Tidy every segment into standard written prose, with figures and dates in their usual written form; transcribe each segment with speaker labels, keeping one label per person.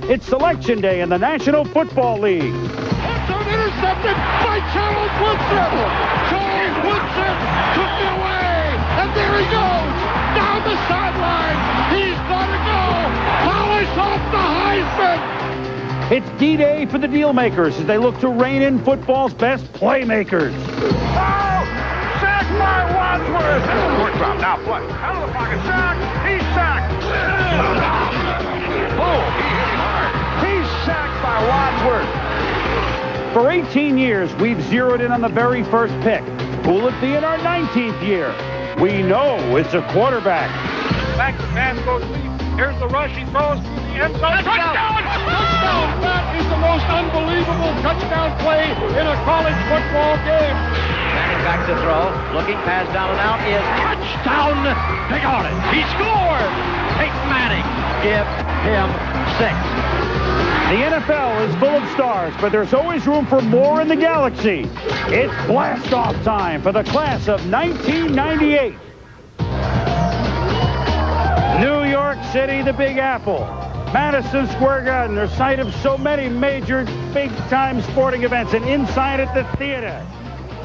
Speaker 1: It's Selection Day in the National Football League.
Speaker 2: Touchdown intercepted by Charles Woodson. Charles Woodson took it away, and there he goes down the sideline. He's got to go. Polish off the Heisman.
Speaker 1: It's D-Day for the deal makers as they look to rein in football's best playmakers.
Speaker 3: Oh! Sacked by Wadsworth. Court drop. Now play. Out of the pocket. Sack. He's sacked. Oh, he hit him hard. He's sacked by Wadsworth.
Speaker 1: For 18 years, we've zeroed in on the very first pick. Who'll it be in our 19th year? We know it's a quarterback.
Speaker 3: Back to pass goes deep. Here's the rush. He throws through the end zone.
Speaker 2: Touchdown! Touchdown! That is the most unbelievable touchdown play in a college football game.
Speaker 4: Manning back to throw. Looking, pass down and out is touchdown. They got it. He scored. Peyton Manning. Give him 6.
Speaker 1: The NFL is full of stars, but there's always room for more in the galaxy. It's blast-off time for the class of 1998. New York City, the Big Apple. Madison Square Garden, the site of so many major big-time sporting events, and inside at the theater.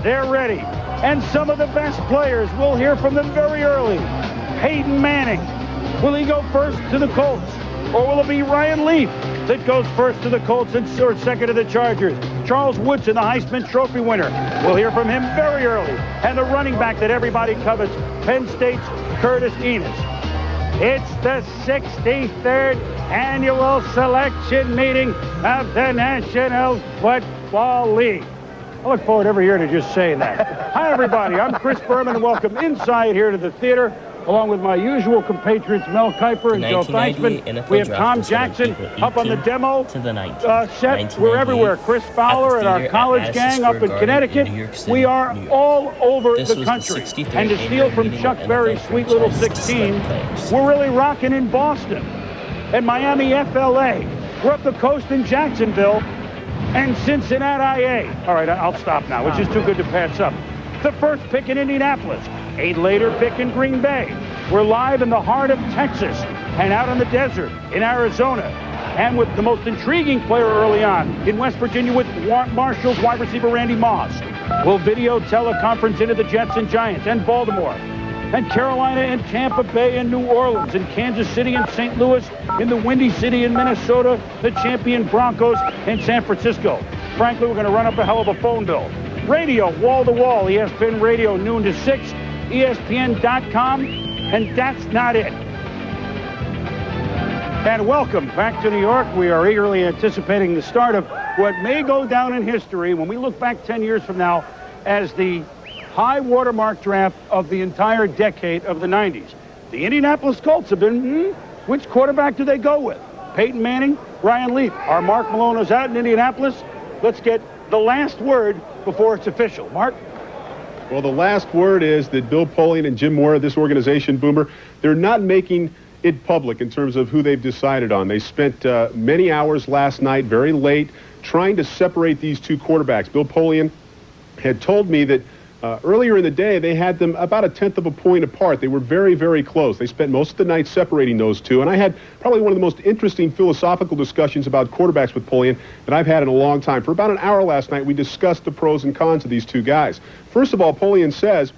Speaker 1: They're ready. And some of the best players, we'll hear from them very early. Peyton Manning. Will he go first to the Colts? Or will it be Ryan Leaf that goes first to the Colts and or second to the Chargers? Charles Woodson, the Heisman Trophy winner. We'll hear from him very early. And the running back that everybody covets, Penn State's Curtis Enos. It's the 63rd annual selection meeting of the National Football League. I look forward every year to just saying that. Hi, everybody. I'm Chris Berman, and welcome inside here to the theater, along with my usual compatriots Mel Kiper and Joe Theismann. We have Tom Jackson up on the demo set. We're everywhere. Chris Fowler and our college gang up in Connecticut. We are all over the country. And to steal from Chuck Berry's sweet little 16, we're really rocking in Boston and Miami, FLA. We're up the coast in Jacksonville and Cincinnati, IA. All right, I'll stop now, which is too good to pass up. The first pick in Indianapolis. A later pick in Green Bay. We're live in the heart of Texas and out in the desert in Arizona. And with the most intriguing player early on in West Virginia with Marshall's wide receiver Randy Moss. We'll video teleconference into the Jets and Giants and Baltimore. And Carolina and Tampa Bay and New Orleans and Kansas City and St. Louis in the Windy City in Minnesota, the champion Broncos in San Francisco. Frankly, we're going to run up a hell of a phone bill. Radio, wall-to-wall, ESPN Radio, noon to 6. ESPN.com, and that's not it. And welcome back to New York. We are eagerly anticipating the start of what may go down in history when we look back 10 years from now as the high watermark draft of the entire decade of the 90s. The Indianapolis Colts have been, which quarterback do they go with? Peyton Manning, Ryan Leaf. Our Mark Malone is out in Indianapolis. Let's get the last word before it's official. Mark?
Speaker 5: Well, the last word is that Bill Polian and Jim Moore, this organization, Boomer, they're not making it public in terms of who they've decided on. They spent many hours last night, very late, trying to separate these two quarterbacks. Bill Polian had told me that earlier in the day, they had them about 1/10 of a point apart. They were very, very close. They spent most of the night separating those two. And I had probably one of the most interesting philosophical discussions about quarterbacks with Polian that I've had in a long time. For about an hour last night, we discussed the pros and cons of these two guys. First of all, Polian says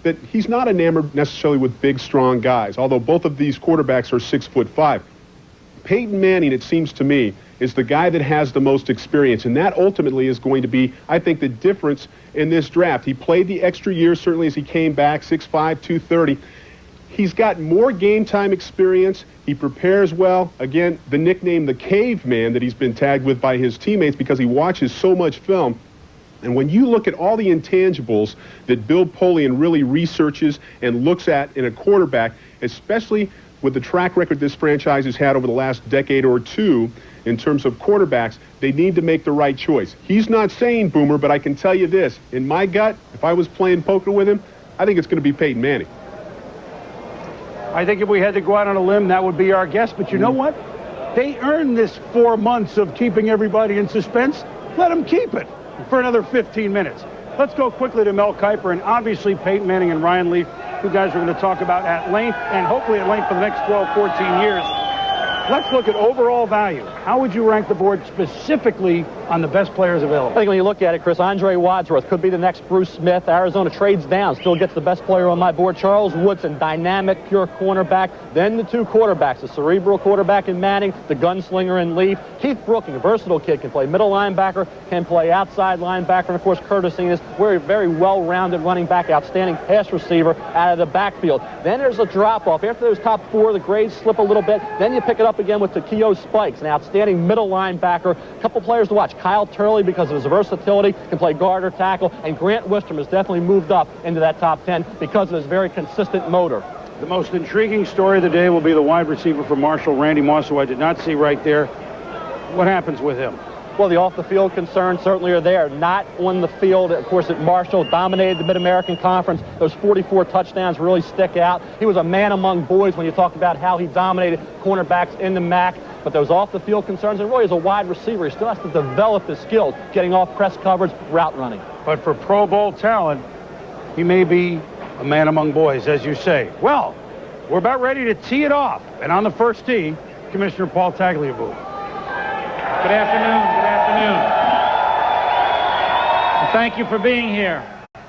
Speaker 5: that he's not enamored necessarily with big, strong guys, although both of these quarterbacks are 6'5". Peyton Manning, it seems to me, is the guy that has the most experience, and that ultimately is going to be, I think, the difference in this draft. He played the extra year, certainly, as he came back, 6'5", 230. He's got more game time experience. He prepares well. Again, the nickname, the caveman, that he's been tagged with by his teammates because he watches so much film. And when you look at all the intangibles that Bill Polian really researches and looks at in a quarterback, especially with the track record this franchise has had over the last decade or two in terms of quarterbacks, they need to make the right choice. He's not saying, Boomer, but I can tell you this. In my gut, if I was playing poker with him, I think it's going to be Peyton Manning.
Speaker 1: I think if we had to go out on a limb, that would be our guess. But you know what? They earned this 4 months of keeping everybody in suspense. Let them keep it for another 15 minutes. Let's go quickly to Mel Kiper, and obviously Peyton Manning and Ryan Leaf, who guys are going to talk about at length, and hopefully at length for the next 12, 14 years. Let's look at overall value. How would you rank the board specifically on the best players available?
Speaker 6: I think when you look at it, Chris, Wadsworth could be the next Bruce Smith. Arizona trades down, still gets the best player on my board. Charles Woodson, dynamic, pure cornerback. Then the two quarterbacks, the cerebral quarterback in Manning, the gunslinger in Leaf. Keith Brooking, a versatile kid, can play middle linebacker, can play outside linebacker, and of course Curtis Enos, very well-rounded running back, outstanding pass receiver out of the backfield. Then there's a drop-off. After those top four, the grades slip a little bit. Then you pick it up again with Takeo Spikes, an outstanding middle linebacker. A couple players to watch. Kyle Turley, because of his versatility, can play guard or tackle. And Grant Wistrom has definitely moved up into that top 10 because of his very consistent motor.
Speaker 1: The most intriguing story of the day will be the wide receiver for Marshall, Randy Moss, who I did not see right there. What happens with him?
Speaker 6: Well, the off-the-field concerns certainly are there. Not on the field. Of course, at Marshall, dominated the Mid-American Conference. Those 44 touchdowns really stick out. He was a man among boys when you talk about how he dominated cornerbacks in the MAC. But those off-the-field concerns, and really as a wide receiver, he still has to develop his skills, getting off press coverage, route running.
Speaker 1: But for Pro Bowl talent, he may be a man among boys, as you say. Well, we're about ready to tee it off. And on the first tee, Commissioner Paul Tagliabue.
Speaker 7: Good afternoon. Good afternoon. And thank you for being here.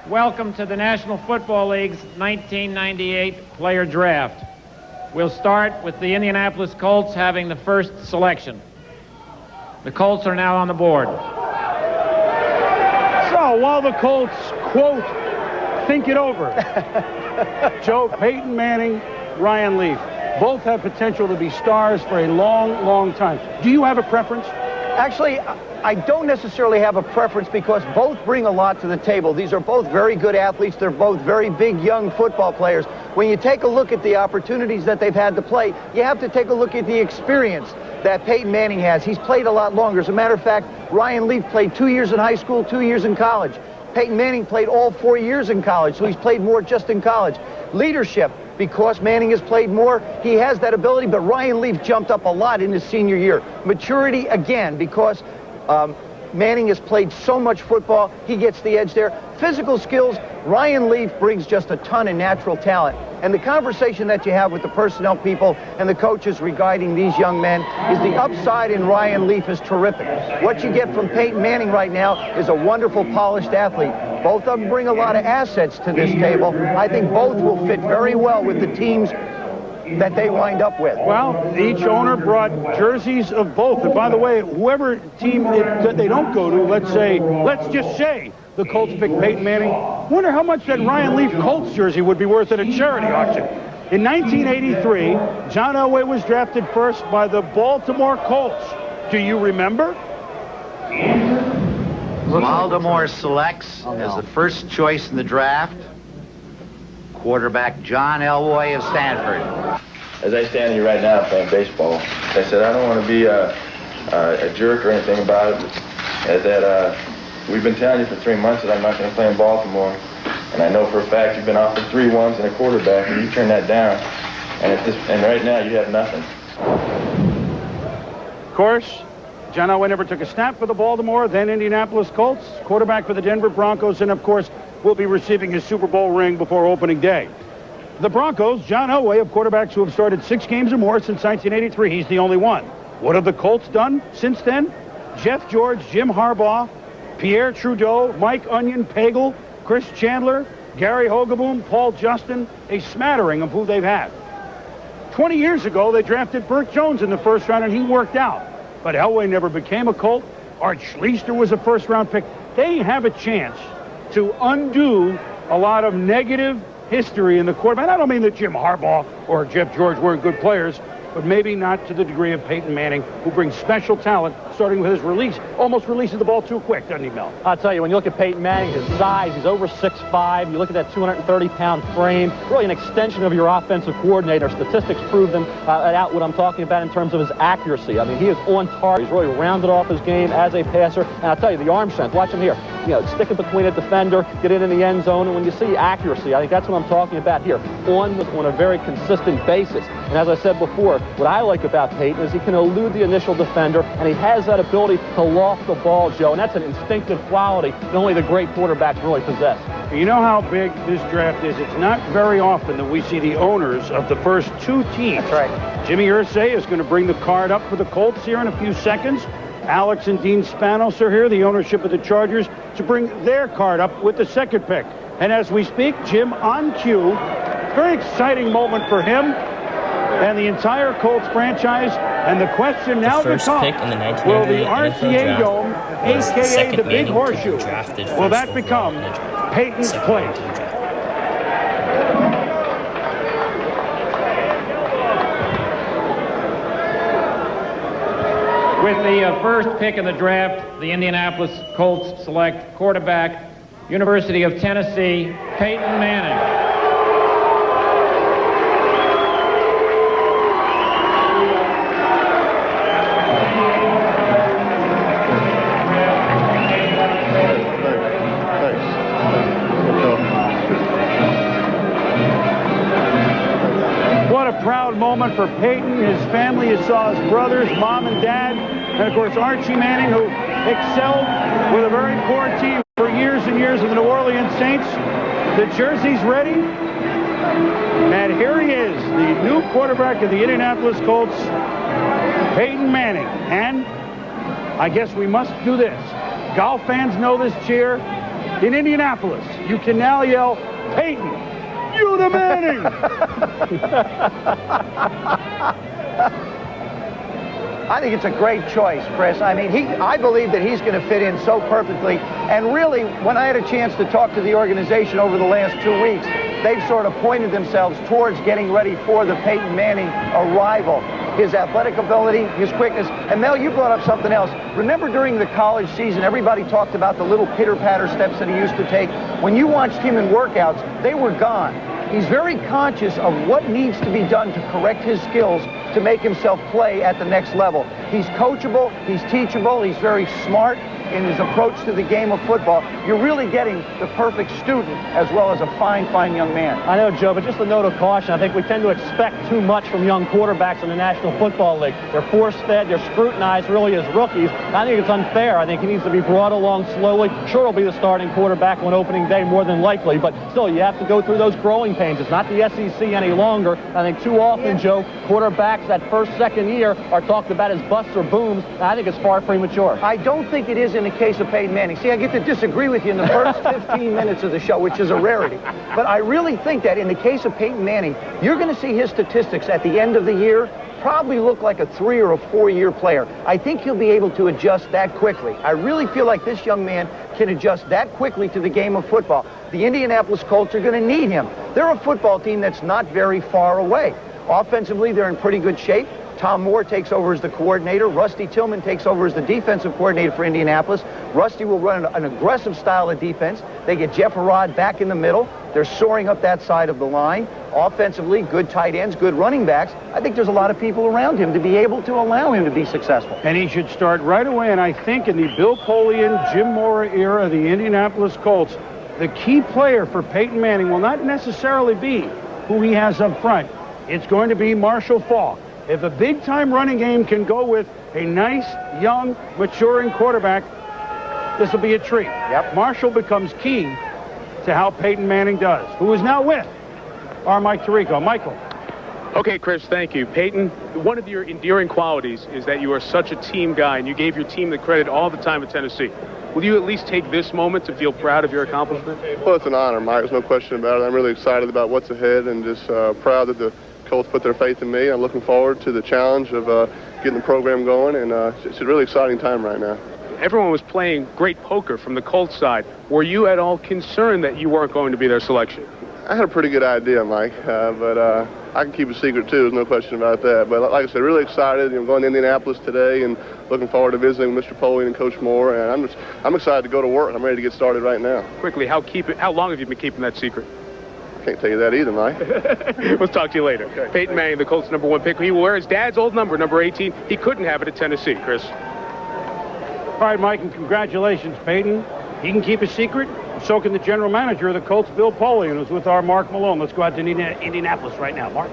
Speaker 7: Welcome to the National Football League's 1998 player draft. We'll start with the Indianapolis Colts having the first selection. The Colts are now on the board.
Speaker 1: So while the Colts, quote, think it over, Joe, Peyton Manning, Ryan Leaf, both have potential to be stars for a long time. Do you have a preference?
Speaker 8: Actually, I don't necessarily have a preference because both bring a lot to the table. These are both very good athletes. They're both very big, young football players. When you take a look at the opportunities that they've had to play, you have to take a look at the experience that Peyton Manning has. He's played a lot longer. As a matter of fact, Ryan Leaf played 2 years in high school, 2 years in college. Peyton Manning played all 4 years in college, so he's played more just in college. Leadership, because Manning has played more, he has that ability, but Ryan Leaf jumped up a lot in his senior year. Maturity, again, because Manning has played so much football, he gets the edge there. Physical skills, Ryan Leaf brings just a ton of natural talent. And the conversation that you have with the personnel people and the coaches regarding these young men is the upside in Ryan Leaf is terrific. What you get from Peyton Manning right now is a wonderful, polished athlete. Both of them bring a lot of assets to this table. I think both will fit very well with the teams that they wind up with.
Speaker 1: Well, each owner brought jerseys of both. And by the way, whoever team that they don't go to, let's just say the Colts pick Peyton Manning, wonder how much that Ryan Leaf Colts jersey would be worth at a charity auction. In 1983, John Elway was drafted first by the Baltimore Colts. Do you remember?
Speaker 9: Baltimore selects as the first choice in the draft quarterback John Elway of Stanford.
Speaker 10: As I stand here right now playing baseball, I said I don't want to be a jerk or anything about it. As that we've been telling you for 3 months that I'm not going to play in Baltimore, and I know for a fact you've been offered 3 ones and a quarterback, and you turn that down, and right now you have nothing.
Speaker 1: Of course, John Elway never took a snap for the Baltimore, then Indianapolis Colts, quarterback for the Denver Broncos, and of course will be receiving his Super Bowl ring before opening day. The Broncos, John Elway, of quarterbacks who have started 6 games or more since 1983. He's the only one. What have the Colts done since then? Jeff George, Jim Harbaugh, Pierre Trudeau, Mike Onion, Pagel, Chris Chandler, Gary Hogeboom, Paul Justin, a smattering of who they've had. 20 years ago, they drafted Burt Jones in the first round, and he worked out. But Elway never became a Colt. Art Schlichter was a first-round pick. They have a chance to undo a lot of negative history in the quarterback. I don't mean that Jim Harbaugh or Jeff George weren't good players, but maybe not to the degree of Peyton Manning, who brings special talent, starting with his release. Almost releases the ball too quick, doesn't he, Mel?
Speaker 6: I'll tell you, when you look at Peyton Manning, his size, he's over 6'5". You look at that 230-pound frame, really an extension of your offensive coordinator. Statistics prove them out what I'm talking about in terms of his accuracy. I mean, he is on target. He's really rounded off his game as a passer. And I'll tell you, the arm strength, watch him here. stick it between a defender, get it in the end zone, and when you see accuracy, I think that's what I'm talking about here, on a very consistent basis. And as I said before, what I like about Peyton is he can elude the initial defender, and he has that ability to loft the ball, Joe, and that's an instinctive quality that only the great quarterbacks really possess.
Speaker 1: You know how big this draft is. It's not very often that we see the owners of the first two teams.
Speaker 8: That's right.
Speaker 1: Jimmy Irsay is going to bring the card up for the Colts here in a few seconds. Alex and Dean Spanos are here, the ownership of the Chargers, to bring their card up with the second pick. And as we speak, Jim on cue. Very exciting moment for him and the entire Colts franchise. And the question now becomes, will the RCA Dome, a.k.a. the Big Horseshoe, will that become Peyton's place?
Speaker 7: With the first pick in the draft, the Indianapolis Colts select quarterback, University of Tennessee, Peyton Manning.
Speaker 1: Proud moment for Peyton, his family. You saw his brothers, mom and dad, and of course Archie Manning, who excelled with a very poor team for years and years with the New Orleans Saints. The jersey's ready, and here he is, the new quarterback of the Indianapolis Colts, Peyton Manning. And I guess we must do this. Golf fans know this cheer. In Indianapolis, you can now yell, Peyton, you the Manning!
Speaker 8: I think it's a great choice, Chris. I mean, I believe that he's going to fit in so perfectly. And really, when I had a chance to talk to the organization over the last 2 weeks, they've sort of pointed themselves towards getting ready for the Peyton Manning arrival. His athletic ability, his quickness. And Mel, you brought up something else. Remember during the college season, everybody talked about the little pitter-patter steps that he used to take. When you watched him in workouts, they were gone. He's very conscious of what needs to be done to correct his skills to make himself play at the next level. He's coachable, he's teachable, he's very smart in his approach to the game of football. You're really getting the perfect student as well as a fine, fine young man.
Speaker 6: I know, Joe, but just a note of caution. I think we tend to expect too much from young quarterbacks in the National Football League. They're force-fed, they're scrutinized really as rookies. I think it's unfair. I think he needs to be brought along slowly. Sure, he'll be the starting quarterback on opening day more than likely, but still, you have to go through those growing pains. It's not the SEC any longer. I think too often, Joe, quarterbacks that first, second year are talked about as busts or booms. I think it's far premature.
Speaker 8: I don't think it is in the case of Peyton Manning. See, I get to disagree with you in the first 15 minutes of the show, which is a rarity. But I really think that in the case of Peyton Manning, you're going to see his statistics at the end of the year probably look like a 3 or a 4 year player. I think he'll be able to adjust that quickly. I really feel like this young man can adjust that quickly to the game of football. The Indianapolis Colts are going to need him. They're a football team that's not very far away. Offensively, they're in pretty good shape. Tom Moore takes over as the coordinator. Rusty Tillman takes over as the defensive coordinator for Indianapolis. Rusty will run an aggressive style of defense. They get Jeff Arad back in the middle. They're soaring up that side of the line. Offensively, good tight ends, good running backs. I think there's a lot of people around him to be able to allow him to be successful.
Speaker 1: And he should start right away. And I think in the Bill Polian, Jim Mora era of the Indianapolis Colts, the key player for Peyton Manning will not necessarily be who he has up front. It's going to be Marshall Faulk. If a big-time running game can go with a nice, young, maturing quarterback, this will be a treat.
Speaker 8: Yep.
Speaker 1: Marshall becomes key to how Peyton Manning does, who is now with our Mike Tirico. Michael.
Speaker 11: Okay, Chris, thank you. Peyton, one of your endearing qualities is that you are such a team guy, and you gave your team the credit all the time at Tennessee. Will you at least take this moment to feel proud of your accomplishment?
Speaker 12: Well, it's an honor, Mike. There's no question about it. I'm really excited about what's ahead and just proud that the Colts put their faith in me. I'm looking forward to the challenge of getting the program going, and it's a really exciting time right now.
Speaker 11: Everyone was playing great poker from the Colts side. Were you at all concerned that you weren't going to be their selection?
Speaker 12: I had a pretty good idea, Mike, but I can keep a secret too. There's no question about that. But like I said, really excited. Going to Indianapolis today and looking forward to visiting Mr. Polian and Coach Moore. And I'm excited to go to work. I'm ready to get started right now.
Speaker 11: Quickly, how long have you been keeping that secret?
Speaker 12: Can't tell you that either, Mike.
Speaker 11: We'll talk to you later. Okay. Peyton Manning, the Colts' #1 pick. He will wear his dad's old number 18. He couldn't have it at Tennessee, Chris.
Speaker 1: All right, Mike, and congratulations, Peyton. He can keep a secret. So can the general manager of the Colts, Bill Polian, who's with our Mark Malone. Let's go out to Indianapolis right now. Mark.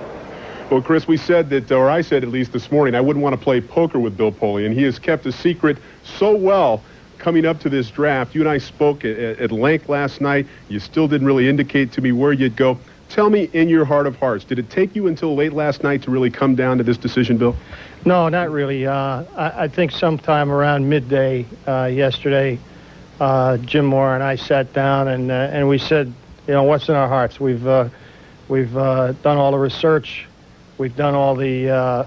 Speaker 5: Well, Chris, we said that, or I said at least this morning, I wouldn't want to play poker with Bill Polian. He has kept a secret so well coming up to this draft. You and I spoke at length last night. You still didn't really indicate to me where you'd go. Tell me, in your heart of hearts, did it take you until late last night to really come down to this decision, Bill?
Speaker 13: No, not really. I think sometime around midday yesterday, Jim Moore and I sat down and we said, you know, what's in our hearts? We've done all the research. We've done all the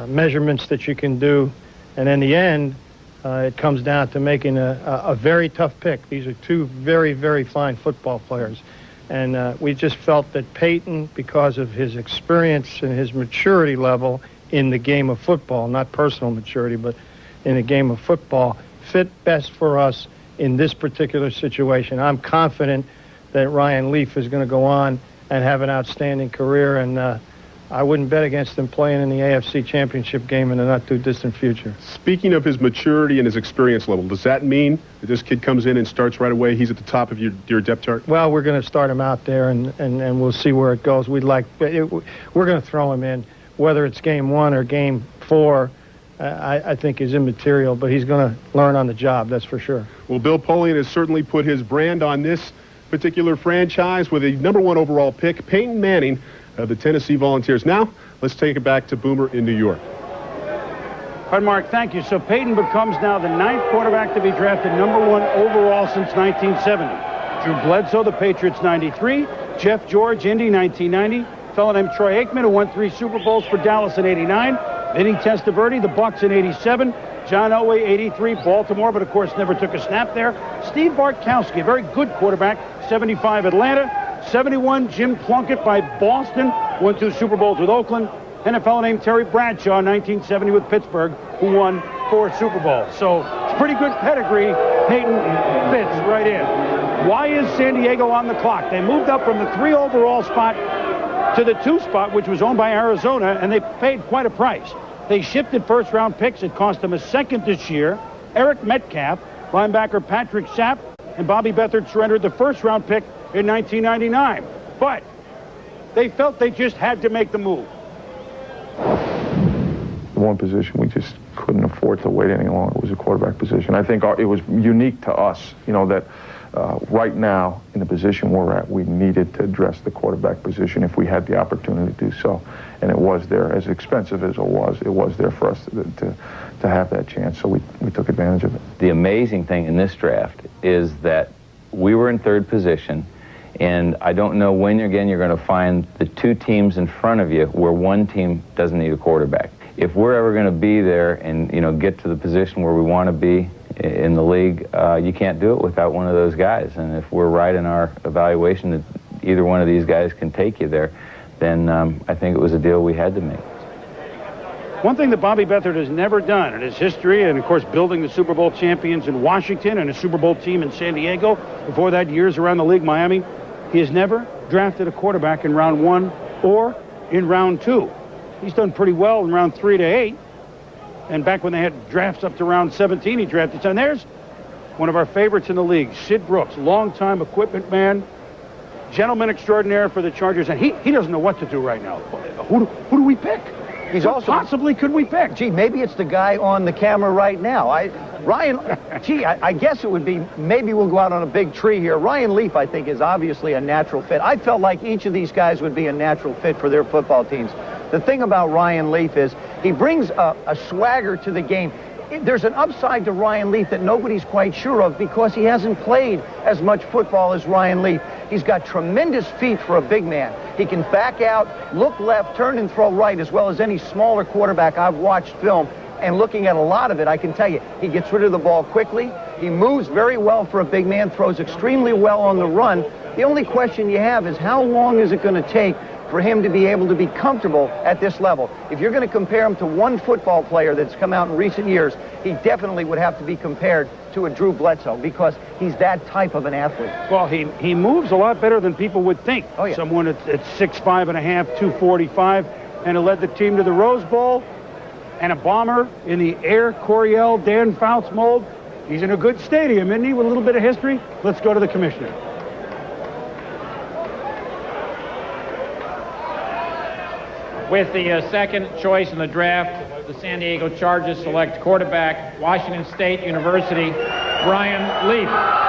Speaker 13: measurements that you can do. And in the end, it comes down to making a very tough pick. These are two very, very fine football players. And we just felt that Peyton, because of his experience and his maturity level in the game of football, not personal maturity, but in the game of football, fit best for us in this particular situation. I'm confident that Ryan Leaf is going to go on and have an outstanding career, and I wouldn't bet against him playing in the AFC Championship game in the not-too-distant future. Speaking of his maturity and his experience level, does that mean that this kid comes in and starts right away? He's at the top of your depth chart? Well, we're going to start him out there, and we'll see where it goes. We're going to throw him in. Whether it's game 1 or game 4, I think is immaterial, but he's going to learn on the job, that's for sure. Well, Bill Polian has certainly put his brand on this particular franchise with a #1 overall pick, Peyton Manning, of the Tennessee Volunteers. Now, let's take it back to Boomer in New York.
Speaker 1: All right, Mark, thank you. So Peyton becomes now the 9th quarterback to be drafted #1 overall since 1970. Drew Bledsoe, the Patriots, 93. Jeff George, Indy, 1990. A fellow named Troy Aikman, who won 3 Super Bowls for Dallas in 89. Vinny Testaverde, the Bucks in 87. John Elway, 83, Baltimore, but of course never took a snap there. Steve Bartkowski, a very good quarterback, 75, Atlanta. 71, Jim Plunkett by Boston, won 2 Super Bowls with Oakland. And a fellow named Terry Bradshaw, 1970 with Pittsburgh, who won 4 Super Bowls. So it's pretty good pedigree. Peyton fits right in. Why is San Diego on the clock? They moved up from the 3 overall spot to the 2 spot, which was owned by Arizona, and they paid quite a price. They shifted first-round picks. It cost them a second this year. Eric Metcalf, linebacker Patrick Sapp, and Bobby Beathard surrendered the first-round pick in 1999. But they felt they just had to make the move.
Speaker 14: The one position we just couldn't afford to wait any longer was the quarterback position. I think it was unique to us, you know, that right now, in the position we're at, we needed to address the quarterback position if we had the opportunity to do so. And it was there, as expensive as it was there for us to have that chance, so we took advantage of it.
Speaker 15: The amazing thing in this draft is that we were in 3rd position, and I don't know when you're going to find the 2 teams in front of you where one team doesn't need a quarterback. If we're ever going to be there and, you know, get to the position where we want to be in the league, you can't do it without one of those guys. And if we're right in our evaluation that either one of these guys can take you there, then I think it was a deal we had to make.
Speaker 1: One thing that Bobby Beathard has never done in his history, and of course building the Super Bowl champions in Washington and a Super Bowl team in San Diego, before that years around the league, Miami, he has never drafted a quarterback in round 1 or in round 2. He's done pretty well in round 3 to 8. And back when they had drafts up to round 17, he drafted. And there's one of our favorites in the league, Sid Brooks, longtime equipment man, gentleman extraordinaire for the Chargers. And he doesn't know what to do right now. Who do we pick?
Speaker 8: He's also
Speaker 1: possibly could we pick?
Speaker 8: Gee, maybe it's the guy on the camera right now. I guess it would be, maybe we'll go out on a big tree here. Ryan Leaf, I think, is obviously a natural fit. I felt like each of these guys would be a natural fit for their football teams. The thing about Ryan Leaf is he brings a swagger to the game. There's an upside to Ryan Leaf that nobody's quite sure of because he hasn't played as much football as Ryan Leaf. He's got tremendous feet for a big man. He can back out, look left, turn and throw right, as well as any smaller quarterback I've watched film. And looking at a lot of it, I can tell you, he gets rid of the ball quickly. He moves very well for a big man, throws extremely well on the run. The only question you have is how long is it going to take for him to be able to be comfortable at this level? If you're going to compare him to one football player that's come out in recent years, he definitely would have to be compared to a Drew Bledsoe because he's that type of an athlete.
Speaker 1: Well, he moves a lot better than people would think.
Speaker 8: Oh, yeah.
Speaker 1: Someone at 6'5 and a half, 245, and it led the team to the Rose Bowl, and a bomber in the Air Coryell, Dan Fouts mold. He's in a good stadium, isn't he, with a little bit of history? Let's go to the commissioner.
Speaker 7: With the second choice in the draft, the San Diego Chargers select quarterback, Washington State University, Ryan Leaf.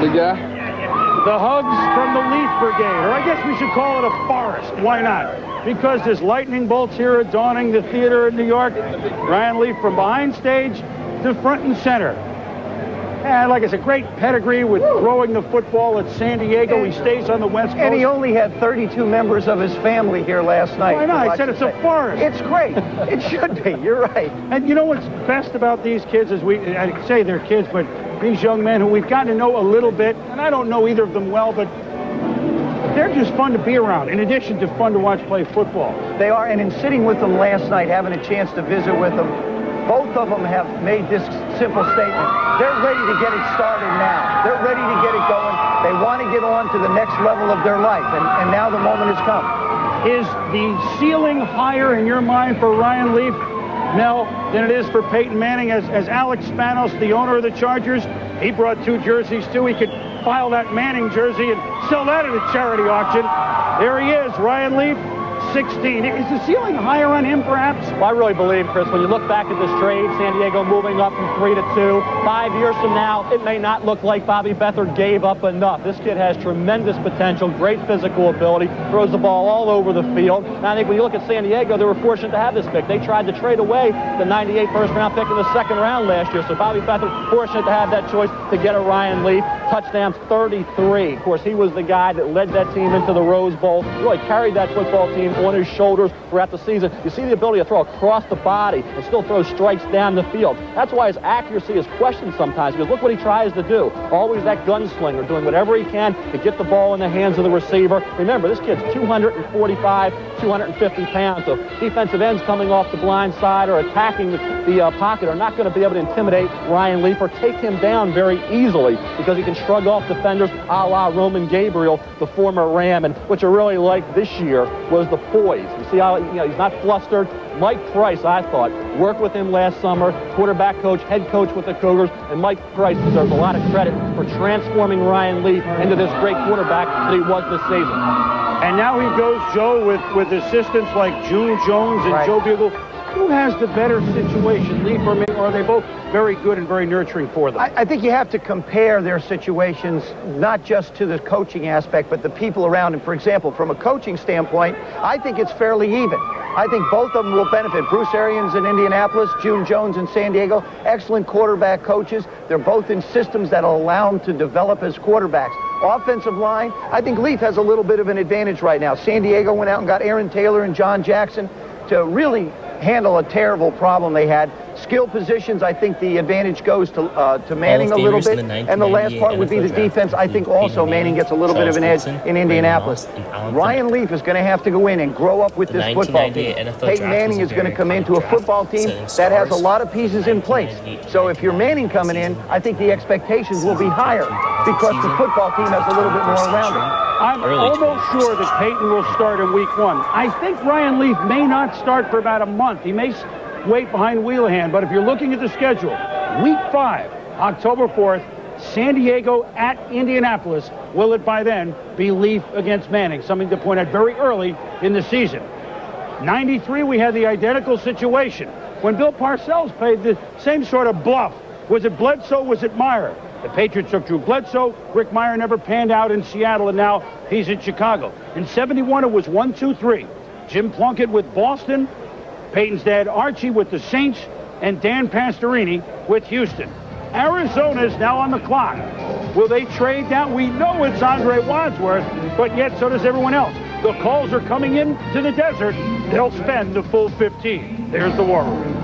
Speaker 1: Big guy. The hugs from the Leaf Brigade, or I guess we should call it a forest. Why not? Because there's lightning bolts here adorning the theater in New York. Ryan Leaf from behind stage to front and center. And like I said, great pedigree with throwing the football at San Diego. He stays on the West Coast.
Speaker 8: And he only had 32 members of his family here last night.
Speaker 1: Why not? I said it's a forest.
Speaker 8: It's great. It should be. You're right.
Speaker 1: And you know what's best about these kids is I say they're kids, but these young men who we've gotten to know a little bit, and I don't know either of them well, but they're just fun to be around, in addition to fun to watch play football.
Speaker 8: They are, and in sitting with them last night, having a chance to visit with them, both of them have made this simple statement. They're ready to get it started now. They're ready to get it going. They want to get on to the next level of their life, and now the moment has come.
Speaker 1: Is the ceiling higher in your mind for Ryan Leaf, Mel, than it is for Peyton Manning? As Alex Spanos, the owner of the Chargers, he brought 2 jerseys too. He could file that Manning jersey and sell that at a charity auction. There he is, Ryan Leaf, 16. Is the ceiling higher on him, perhaps?
Speaker 6: Well, I really believe, Chris, when you look back at this trade, San Diego moving up from 3 to 2, 5 years from now, it may not look like Bobby Beathard gave up enough. This kid has tremendous potential, great physical ability, throws the ball all over the field. And I think when you look at San Diego, they were fortunate to have this pick. They tried to trade away the 98 first-round pick in the second round last year. So Bobby Beathard, fortunate to have that choice to get a Ryan Leaf. Touchdowns 33. Of course, he was the guy that led that team into the Rose Bowl, really carried that football team on his shoulders throughout the season. You see the ability to throw across the body and still throw strikes down the field. That's why his accuracy is questioned sometimes, because look what he tries to do. Always that gunslinger, doing whatever he can to get the ball in the hands of the receiver. Remember, this kid's 245, 250 pounds, so defensive ends coming off the blind side or attacking the pocket are not going to be able to intimidate Ryan Leaf or take him down very easily, because he can shrug off defenders a la Roman Gabriel, the former Ram. And what you really liked this year was the poise. You see how he's not flustered. Mike Price, I thought, worked with him last summer, quarterback coach, head coach with the Cougars, and Mike Price deserves a lot of credit for transforming Ryan Leaf into this great quarterback that he was this season.
Speaker 1: And now he goes, Joe, with assistants like June Jones and Joe Bugle. Who has the better situation, Leaf or me, or are they both very good and very nurturing for them?
Speaker 8: I think you have to compare their situations, not just to the coaching aspect, but the people around him. For example, from a coaching standpoint, I think it's fairly even. I think both of them will benefit. Bruce Arians in Indianapolis, June Jones in San Diego, excellent quarterback coaches. They're both in systems that allow them to develop as quarterbacks. Offensive line, I think Leaf has a little bit of an advantage right now. San Diego went out and got Aaron Taylor and John Jackson to really handle a terrible problem they had. Skill positions, I think the advantage goes to Manning a little bit. And the last part would be the defense. I think also Manning gets a little bit of an edge in Indianapolis. Ryan Leaf is going to have to go in and grow up with this football team. Peyton Manning is going to come into a football team that has a lot of pieces in place. So if you're Manning coming in, I think the expectations will be higher because the football team has a little bit more around it.
Speaker 1: I'm almost sure that Peyton will start in week 1. I think Ryan Leaf may not start for about a month. He may wait behind Wheelahan, but if you're looking at the schedule, week 5, October 4th, San Diego at Indianapolis. Will it by then be Leaf against Manning? Something to point out very early in the season. 93, we had the identical situation when Bill Parcells played the same sort of bluff. Was it Bledsoe? Was it Meyer? The Patriots took Drew Bledsoe. Rick Meyer never panned out in Seattle, and now he's in Chicago. In 71, it was 1-2-3. Jim Plunkett with Boston, Peyton's dad Archie with the Saints, and Dan Pastorini with Houston. Arizona's now on the clock. Will they trade down? We know it's Andre Wadsworth, but yet so does everyone else. The calls are coming in to the desert. They'll spend the full 15. There's the War Room.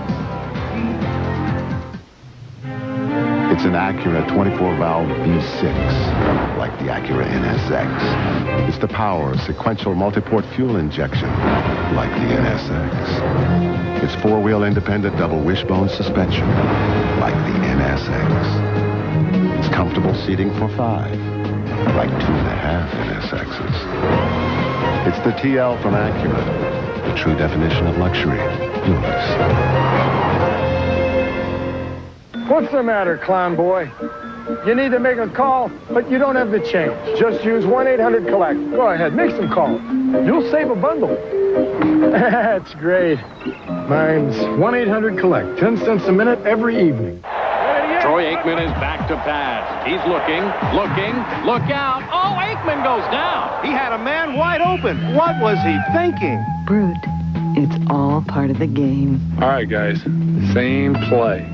Speaker 16: It's an Acura 24-valve V6, like the Acura NSX. It's the power of sequential multi-port fuel injection, like the NSX. It's four-wheel independent double wishbone suspension, like the NSX. It's comfortable seating for 5, like 2.5 NSXs. It's the TL from Acura, the true definition of luxury. Yours.
Speaker 13: What's the matter, clown boy? You need to make a call, but you don't have the change. Just use 1-800-COLLECT. Go ahead, make some calls. You'll save a bundle. That's great. Mine's 1-800-COLLECT. 10 cents a minute every evening.
Speaker 17: Troy Aikman is back to pass. He's looking, look out. Oh, Aikman goes down.
Speaker 2: He had a man wide open. What was he thinking?
Speaker 18: Brute. It's all part of the game.
Speaker 11: All right, guys. Same play.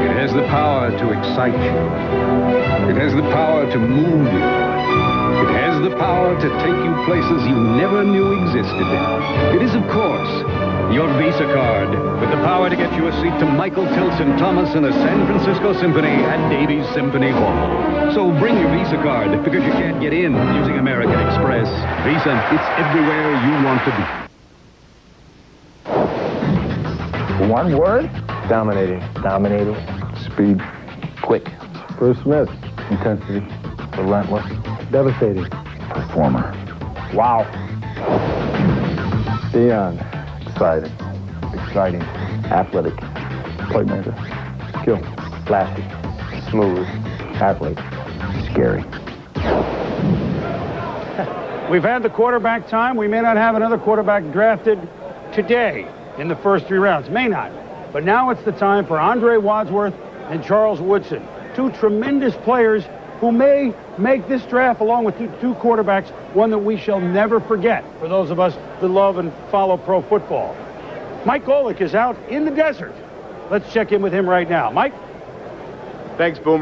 Speaker 19: It has the power to excite you. It has the power to move you. It has the power to take you places you never knew existed. It is, of course, your Visa card, with the power to get you a seat to Michael Tilson Thomas and the San Francisco Symphony at Davies Symphony Hall. So bring your Visa card, because you can't get in using American Express. Visa, it's everywhere you want to be.
Speaker 14: One word? Dominating. Dominating. Speed. Quick. Bruce Smith. Intensity. Relentless. Devastating. Performer. Wow. Beyond. Exciting. Exciting. Athletic. Playmaker. Skill. Flashy. Smooth. Athlete. Scary.
Speaker 1: We've had the quarterback time. We may not have another quarterback drafted today in the first 3 rounds. May not. But now it's the time for Andre Wadsworth and Charles Woodson, 2 tremendous players who may make this draft, along with two quarterbacks, one that we shall never forget for those of us that love and follow pro football. Mike Golick is out in the desert. Let's check in with him right now. Mike?
Speaker 12: Thanks, Boomer.